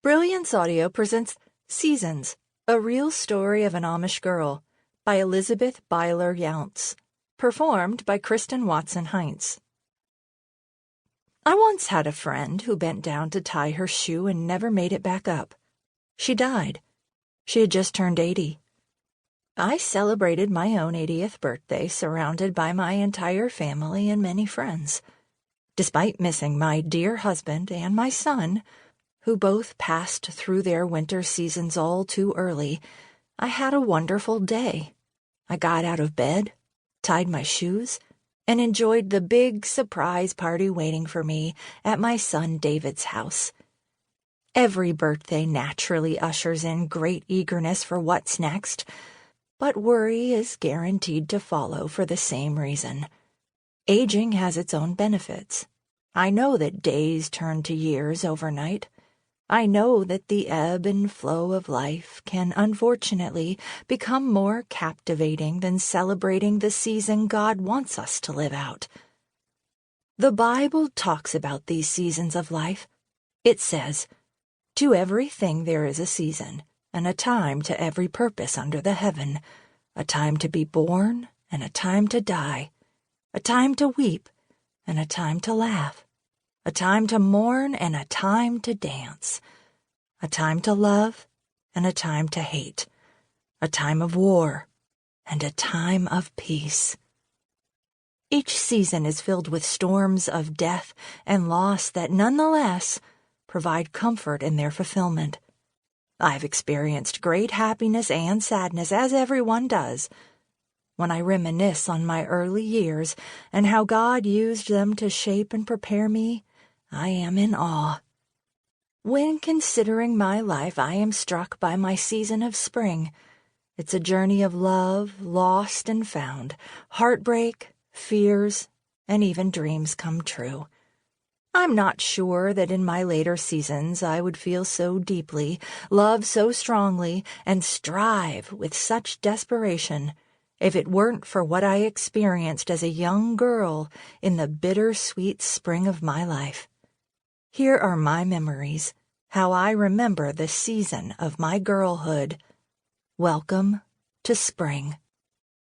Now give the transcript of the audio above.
Brilliance Audio presents Seasons, a real story of an Amish girl by Elizabeth Byler Younts, performed by Kristen Watson Heinz. I once had a friend who bent down to tie her shoe and never made it back up. She died. She had just turned 80. I celebrated my own 80th birthday surrounded by my entire family and many friends. Despite missing my dear husband and my son, who both passed through their winter seasons all too early, I had a wonderful day. I got out of bed, tied my shoes, and enjoyed the big surprise party waiting for me at my son David's house. Every birthday naturally ushers in great eagerness for what's next, but worry is guaranteed to follow for the same reason. Aging has its own benefits. I know that days turn to years overnight. I know that the ebb and flow of life can unfortunately become more captivating than celebrating the season God wants us to live out. The Bible talks about these seasons of life. It says, "To everything there is a season, and a time to every purpose under the heaven, a time to be born and a time to die, a time to weep and a time to laugh, a time to mourn and a time to dance, a time to love and a time to hate, a time of war and a time of peace." Each season is filled with storms of death and loss that nonetheless provide comfort in their fulfillment. I've experienced great happiness and sadness, as everyone does. When I reminisce on my early years and how God used them to shape and prepare me, I am in awe. When considering my life, I am struck by my season of spring. It's a journey of love, lost and found, heartbreak, fears, and even dreams come true. I'm not sure that in my later seasons I would feel so deeply, love so strongly, and strive with such desperation if it weren't for what I experienced as a young girl in the bittersweet spring of my life. Here are my memories, how I remember the season of my girlhood. Welcome to spring.